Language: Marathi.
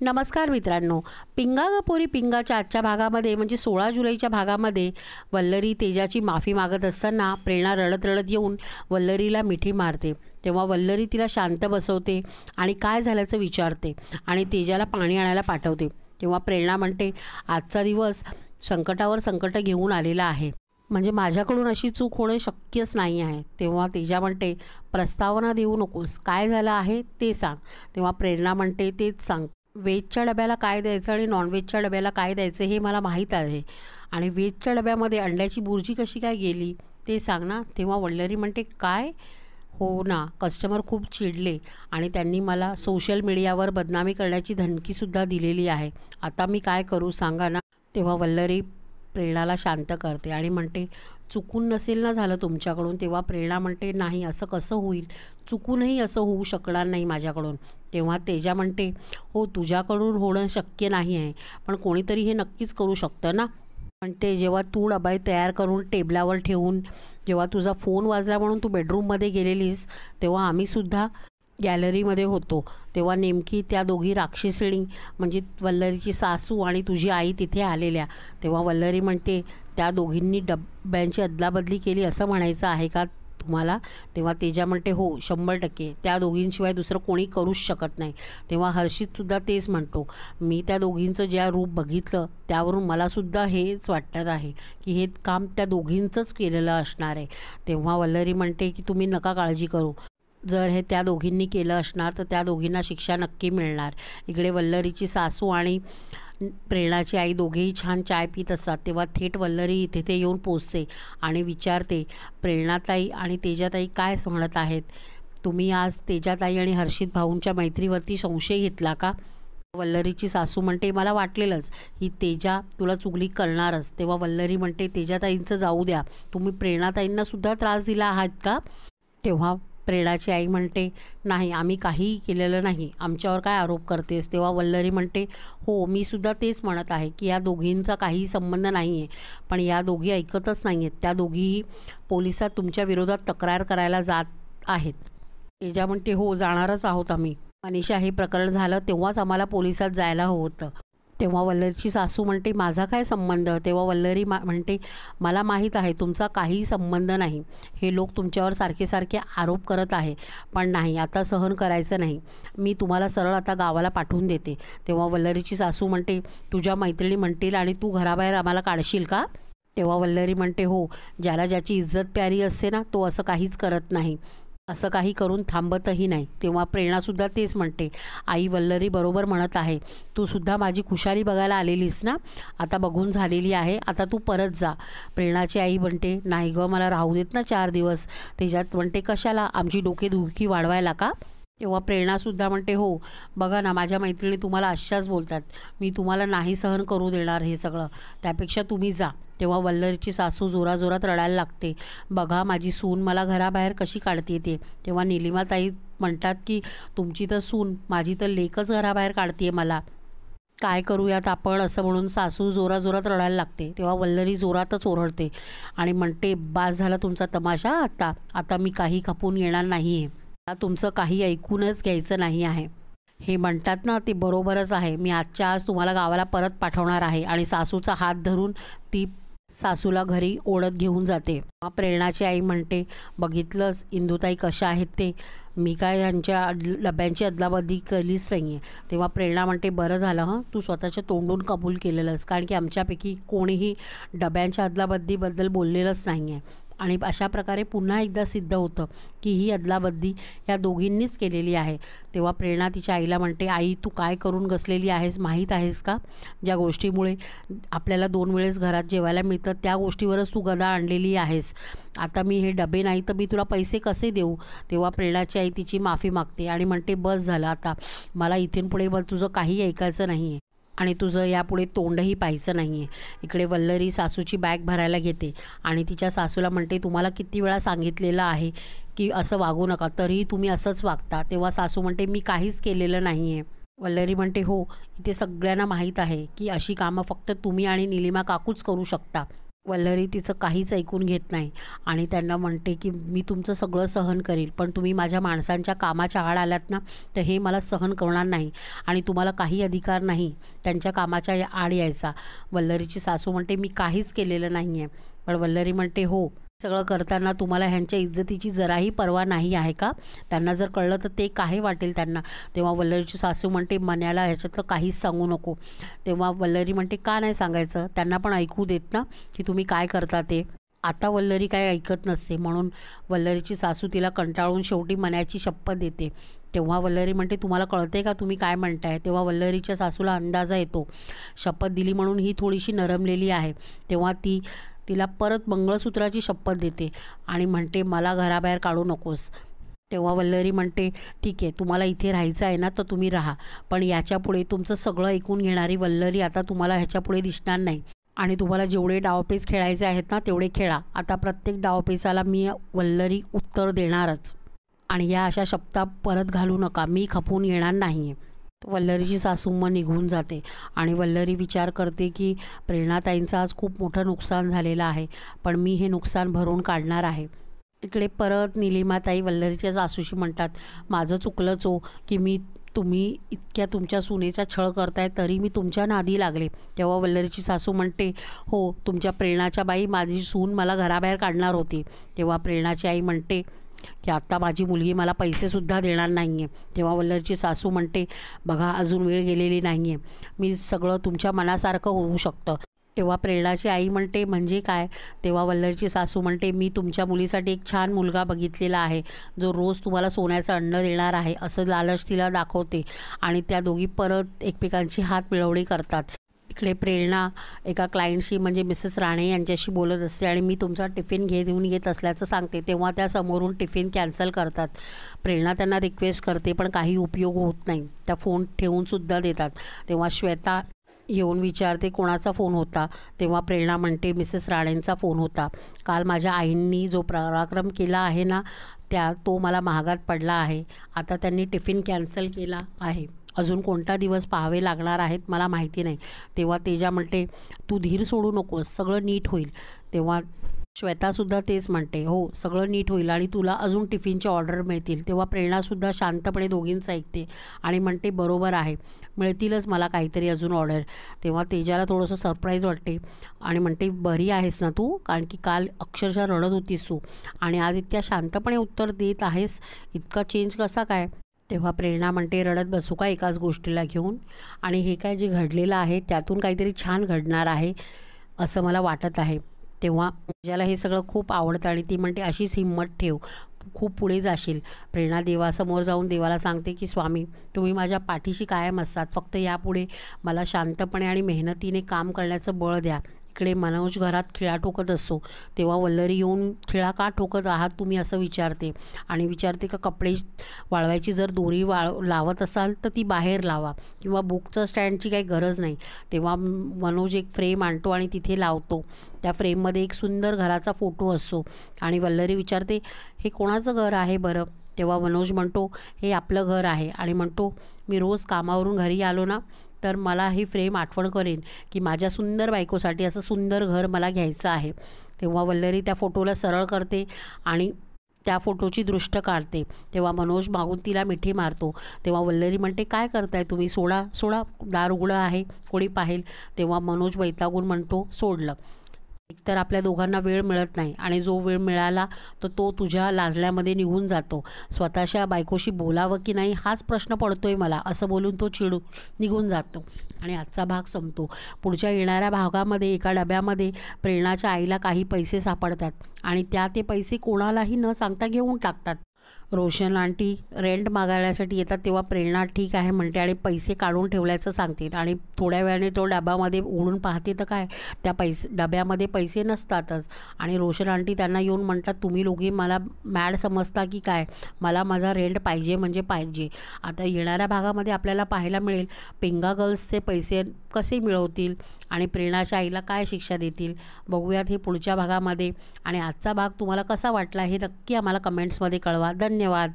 नमस्कार मित्रांनो. पिंगा ग पोरी पिंगाच्या आजच्या भागामध्ये म्हणजे 16 जुलैच्या भागामध्ये वल्लरी तेजाची माफी मागत असताना प्रेरणा रडत रडत येऊन वल्लरीला मिठी मारते. तेव्हा वल्लरी तिला शांत बसवते आणि काय झाल्याचं विचारते आणि तेजाला पाणी आणायला पाठवते. तेव्हा प्रेरणा म्हणते, आजचा दिवस संकटावर संकट घेऊन आलेला आहे, म्हणजे माझ्याकडून अशी चूक होणे शक्यच नाही आहे. तेव्हा तेजा म्हणते, प्रस्तावना देऊ नकोस, काय झालं आहे ते सांग. तेव्हा प्रेरणा म्हणते, तेच सांग, व्हेजच्या डब्याला काय द्यायचं आणि नॉनव्हेजच्या डब्याला काय द्यायचं हे मला माहीत आहे, आणि व्हेजच्या डब्यामध्ये अंड्याची बुर्जी कशी काय गेली ते सांग ना. तेव्हा वल्लरी म्हणते, काय, हो ना, कस्टमर खूप चिडले आणि त्यांनी मला सोशल मीडियावर बदनामी करण्याची धमकीसुद्धा दिलेली आहे. आता मी काय करू सांगा ना. तेव्हा वल्लरी प्रेरणाला शांत करते आणि म्हणते, चुकून नसेल ना झालं तुमच्याकडून. तेव्हा प्रेरणा म्हणते, नाही, असं कसं होईल, चुकूनही असं होऊ शकणार नाही माझ्याकडून. तेव्हा तेजा म्हणते, हो, तुझ्याकडून होणं शक्य नाही आहे, पण कोणीतरी हे नक्कीच करू शकतं ना. म्हणते, जेव्हा तू डबा तयार करून टेबलावर ठेवून जेव्हा तुझा फोन वाजला म्हणून तू बेडरूममध्ये गेलेलीस, तेव्हा आम्हीसुद्धा गॅलरीमध्ये होतो. तेव्हा नेमकी त्या दोघी राक्षसिणी म्हणजे वल्लरीची सासू आणि तुझी आई तिथे आलेल्या. तेव्हा वल्लरी म्हणते, त्या दोघींनी डब्यांची अदलाबदली केली असं म्हणायचं आहे का तुम्हाला. तेव्हा तेजा म्हणते, हो, 100%, त्या दोघींशिवाय दुसरं कोणी करूच शकत नाही. तेव्हा हर्षितसुद्धा तेच म्हणतो, मी त्या दोघींचं ज्या रूप बघितलं त्यावरून मलासुद्धा हेच वाटत आहे की हे काम त्या दोघींचंच केलेलं असणार आहे. तेव्हा वल्लरी म्हणते की तुम्ही नका काळजी करू, जर हे त्या दोघींनी केलं असणार तर त्या दोघींना शिक्षा नक्की मिळणार. इकडे वल्लरीची सासू आणि प्रेरणाची आई दोघेही छान चाय पित असतात. तेव्हा थेट वल्लरी तिथे येऊन पोचते आणि विचारते, प्रेरणाताई आणि तेजाताई काय म्हणत आहेत, तुम्ही आज तेजाताई आणि हर्षित भाऊंच्या मैत्रीवरती संशय घेतला का. वल्लरीची सासू म्हणते, मला वाटलेलंच, ही तेजा तुला चुगली करणारच. तेव्हा वल्लरी म्हणते, तेजाताईंचं जाऊ द्या, तुम्ही प्रेरणाताईंनासुद्धा त्रास दिला आहात का. तेव्हा प्रेरणाची आई म्हणते, नाही, आम्ही काहीही केलेलं नाही, आमच्यावर काय आरोप करतेस. तेव्हा वल्लरी म्हणते, हो, मी सुद्धा तेच म्हणत आहे की या दोघींचा काहीही संबंध नाही आहे, पण या दोघी ऐकतच नाही आहेत. त्या दोघीही पोलिसात तुमच्या विरोधात तक्रार करायला जात आहेत. तेजा म्हणते, हो, जाणारच आहोत आम्ही. मनीषा हे प्रकरण झालं तेव्हाच आम्हाला पोलिसात जायला हवं होतं. तेव्हा वल्लरीची सासू म्हणते, माझा काय संबंध. तेव्हा वल्लरी म्हणते, मला माहीत आहे तुमचा काहीही संबंध नाही, हे लोक तुमच्यावर सारखे सारखे आरोप करत आहे, पण नाही, आता सहन करायचं नाही, मी तुम्हाला सरळ आता गावाला पाठवून देते. तेव्हा वल्लरीची सासू म्हणते, तुझ्या मैत्रिणी म्हणतील आणि तू घराबाहेर आम्हाला काढशील का. तेव्हा वल्लरी म्हणते, हो, ज्याला ज्याची इज्जत प्यारी असते ना तो असं काहीच करत नाही, असं काही करून थांबतही नाही. तेव्हा प्रेरणासुद्धा तेच म्हणते, आई, वल्लरी बरोबर म्हणत आहे, तू सुद्धा माझी खुशाली बघायला आलेलीस ना, आता बघून झालेली आहे, आता तू परत जा. प्रेरणाची आई म्हणते, नाही गं, मला राहू देत ना 4 दिवस. त्याच्यात म्हणते, कशाला, आमची डोकेदुखी वाढवायला का. तेव्हा प्रेरणासुद्धा म्हणते, हो, बघा ना, माझ्या मैत्रिणी तुम्हाला अशाच बोलतात, मी तुम्हाला नाही सहन करू देणार हे सगळं, त्यापेक्षा तुम्ही जा. तेव्हा वल्लरीची सासू जोराजोरात रडायला लागते, बघा माझी सून मला घराबाहेर कशी काढते ते. तेव्हा निलिमाताई म्हणतात की तुमची तर सून, माझी तर लेकच घराबाहेर काढते मला, काय करूयात आपण, असं म्हणून सासू जोराजोरात रडायला लागते. तेव्हा वल्लरी जोरातच ओरडते आणि म्हणते, बास झाला तुमचा तमाशा, आता आता मी काही खपून येणार नाही आहे, आता तुमचं काही ऐकूनच घ्यायचं नाही आहे. हे म्हणतात ना ते बरोबरच आहे, मी आजच्या आज तुम्हाला गावाला परत पाठवणार आहे. आणि सासूचा हात धरून ती सासूला घरी ओढत घेऊन जाते. प्रेरणाची आई म्हणते, बघितलंच इंदुताई कशा आहेत ते, मी काय यांच्या डब्यांची अदलाबदली केलीच नाही आहे. तेव्हा प्रेरणा म्हणते, बरं झालं हं तू स्वतःच्या तोंडून कबूल केलेलंस, कारण की आमच्यापैकी कोणीही डब्यांच्या अदलाबदलीबद्दल बोललेलंच नाही आहे. आणि अशा प्रकारे पुन्हा एकदा सिद्ध होतं की ही अदलाबदली या दोघींनीच केलेली आहे. तेव्हा प्रेरणा तिच्या आईला म्हणते, आई, तू काय करून बसलेली आहेस माहीत आहेस का, ज्या गोष्टीमुळे आपल्याला 2 वेळेस घरात जेवायला मिळतं त्या गोष्टीवरच तू गदा आणलेली आहेस. आता मी हे डबे नाही तर मी तुला पैसे कसे देऊ. तेव्हा प्रेरणाची आई तिची माफी मागते आणि म्हणते, बस झालं आता, मला इथून पुढे तुझं काही ऐकायचं नाही आहे आणि तुझं यापुढे तोंडही पाहायचं नाही आहे. इकडे वल्लरी सासूची बॅग भरायला घेते आणि तिच्या सासूला म्हणते, तुम्हाला किती वेळा सांगितलेलं आहे की असं वागू नका, तरीही तुम्ही असंच वागता. तेव्हा सासू म्हणते, मी काहीच केलेलं नाही आहे. वल्लरी म्हणते, हो, इथे सगळ्यांना माहीत आहे की अशी कामं फक्त तुम्ही आणि निलिमा काकूच करू शकता. वल्लरी तिचं काहीच ऐकून घेत नाही आणि त्यांना म्हणते की मी तुमचं सगळं सहन करील, पण तुम्ही माझ्या माणसांच्या कामाच्या आड आलात ना, तर हे मला सहन करणार नाही आणि तुम्हाला काही अधिकार नाही त्यांच्या कामाच्या आड यायचा. वल्लरीची सासू म्हणते मी काहीच केलेलं नाही आहे. पण वल्लरी म्हणते हो, सगळं करताना तुम्हाला ह्यांच्या इज्जतीची जराही पर्वा नाही आहे का? त्यांना जर कळलं तर ते काय वाटेल त्यांना? तेव्हा वल्लरीची सासू म्हणते मन्याला ह्याच्यातलं काहीच सांगू नको. तेव्हा वल्लरी म्हणते का नाही सांगायचं? त्यांना पण ऐकू देत ना की तुम्ही काय करता ते. आता वल्लरी काय ऐकत नसते, म्हणून वल्लरीची सासू तिला कंटाळून शेवटी मन्याची शपथ देते. तेव्हा वल्लरी म्हणते तुम्हाला कळते का तुम्ही काय म्हणताय? तेव्हा वल्लरीच्या सासूला अंदाजा येतो शपथ दिली म्हणून ही थोडीशी नरमलेली आहे. तेव्हा तिला परत मंगळसूत्राची शपथ देते आणि म्हणते मला घराबाहेर काढू नकोस. तेव्हा वल्लरी म्हणते ठीक आहे, तुम्हाला इथे राहायचं आहे ना तर तुम्ही राहा, पण याच्यापुढे तुमचं सगळं ऐकून घेणारी वल्लरी आता तुम्हाला ह्याच्यापुढे दिसणार नाही आणि तुम्हाला जेवढे डावपेच खेळायचे आहेत ना तेवढे खेळा. आता प्रत्येक डावपेचाला मी वल्लरी उत्तर देणारच आणि या अशा शब्दा परत घालू नका, मी खपून येणार नाही आहे. वल्लरीची सासू मग निघून जाते आणि वल्लरी विचार करते की प्रेरणाताईंचं आज खूप मोठं नुकसान झालेलं आहे, पण मी हे नुकसान भरून काढणार आहे. इकडे परत निलिमाताई वल्लरीच्या सासूशी म्हणतात माझं चुकलंच हो की तुम्ही इतक्या तुमच्या सुनेचा छळ करताय तरी मी तुमच्या नादी लागले. तेव्हा वल्लरीची सासू म्हणते हो, तुमच्या प्रेरणाच्या बाई माझी सून मला घराबाहेर काढणार होती. तेव्हा प्रेरणाची आई म्हणते की आत्ता माझी मुलगी मला पैसेसुद्धा देणार नाही आहे. तेव्हा वल्लरीची सासू म्हणते बघा अजून वेळ गेलेली नाही आहे, मी सगळं तुमच्या मनासारखं होऊ शकतं. तेव्हा प्रेरणाची आई म्हणते म्हणजे काय? तेव्हा वल्लरीची सासू म्हणते मी तुमच्या मुलीसाठी एक छान मुलगा बघितलेला आहे जो रोज तुम्हाला सोन्याचं अन्न देणार आहे असं लालच तिला दाखवते आणि त्या दोघी परत एकमेकांची हात मिळवणी करतात. इकडे प्रेरणा एका क्लायंटशी म्हणजे मिसेस राणे यांच्याशी बोलत असते आणि मी तुमचा टिफिन घेऊन येत असल्याचं सांगते. तेव्हा त्या समोरून टिफिन कॅन्सल करतात. प्रेरणा त्यांना रिक्वेस्ट करते पण काही उपयोग होत नाही, त्या फोन ठेवूनसुद्धा देतात. तेव्हा श्वेता येऊन विचारते कोणाचा फोन होता? तेव्हा प्रेरणा म्हणते मिसेस राणेंचा फोन होता. काल माझ्या आईंनी जो पराक्रम केला आहे ना तो मला महागात पडला आहे. आता त्यांनी टिफिन कॅन्सल केला आहे, अजून कोणता दिवस पाहावे लागणार आहेत मला माहिती नाही. तेव्हा तेजा म्हणते तू धीर सोडू नकोस, सगळं नीट होईल. तेव्हा श्वेतासुद्धा तेच म्हणते हो, सगळं नीट होईल आणि तुला अजून टिफिनचे ऑर्डर मिळतील. तेव्हा प्रेरणासुद्धा शांतपणे दोघींचं ऐकते आणि म्हणते बरोबर आहे, मिळतीलच मला काहीतरी अजून ऑर्डर. तेव्हा तेजाला थोडंसं सरप्राईज वाटते आणि म्हणते बरी आहेस ना तू? कारण की काल अक्षरशः रडत होतीस तू आणि आज इतक्या शांतपणे उत्तर देत आहेस, इतका चेंज कसा काय? तेव्हा प्रेरणा म्हणते रडत बसू का एकाच गोष्टीला घेऊन? आणि हे काय जे घडलेलं आहे त्यातून काहीतरी छान घडणार आहे असं मला वाटत आहे. तेव्हा ज्याला हे सगळं खूप आवडतं आणि ती म्हणते अशीच हिंमत ठेव, खूप पुढे जाशील. प्रेरणा देवासमोर जाऊन देवाला सांगते की स्वामी तुम्ही माझ्या पाठीशी कायम असतात, फक्त यापुढे मला शांतपणे आणि मेहनतीने काम करण्याचं बळ द्या. इकडे मनोज घरात खिळा ठोकत असतो. तेव्हा वल्लरी येऊन खिळा का ठोकत आहात तुम्ही असं विचारते आणि विचारते का कपडे वाळवायची जर दोरी लावत असाल तर ती बाहेर लावा किंवा बुकचं स्टँडची काही गरज नाही. तेव्हा मनोज एक फ्रेम आणतो आणि तिथे लावतो. त्या फ्रेममध्ये एक सुंदर घराचा फोटो असतो आणि वल्लरी विचारते हे कोणाचं घर आहे बरं? तेव्हा मनोज म्हणतो हे आपलं घर आहे आणि म्हणतो मी रोज कामावरून घरी आलो ना तर मला ही फ्रेम आठवण करेन की माझ्या सुंदर बायकोसाठी असं सुंदर घर मला घ्यायचं आहे. तेव्हा वल्लरी त्या फोटोला सरळ करते आणि त्या फोटोची दृष्ट काढते. तेव्हा मनोज मागून तिला मिठी मारतो. तेव्हा वल्लरी म्हणते काय करताय तुम्ही? सोडा सोडा, दार उघडं आहे, कोणी पाहेल. तेव्हा मनोज वैतागून म्हणतो सोडलं. एकतर आपल्या दोघांना वेळ मिळत नाही आणि जो वेळ मिळाला तर तो तुझ्या लाजण्यामध्ये निघून जातो. स्वतःच्या बायकोशी बोलावं की नाही हाच प्रश्न पडतोय मला, असं बोलून तो चिडून निघून जातो आणि आजचा भाग संपतो. पुढच्या येणाऱ्या भागामध्ये एका डब्यामध्ये प्रेरणाच्या आईला काही पैसे सापडतात आणि ते पैसे कोणालाही न सांगता घेऊन टाकतात. रोशन आंटी रेंट मागायसाठी येतात. तेव्हा प्रेरणा ठीक आहे म्हणते आणि पैसे काढून ठेवल्याचं सांगते आणि थोड्या वेळाने तो डब्यामध्ये उघडून पाहते तर काय त्या डब्यामध्ये पैसे नसतातच आणि रोशन आंटी त्यांना येऊन म्हणतात तुम्ही लोघी मला मॅड समजता की काय? मला माझा रेंट पाहिजे म्हणजे पाहिजे. आता येणाऱ्या भागामध्ये आपल्याला पाहायला मिळेल पिंगा गर्ल्सचे पैसे कसे मिळवतील आणि प्रेरणाच्या आईला काय शिक्षा देतील, बघूयात हे पुढच्या भागामध्ये. आणि आजचा भाग तुम्हाला कसा वाटला हे नक्की आम्हाला कमेंट्समध्ये कळवा. धन्यवाद.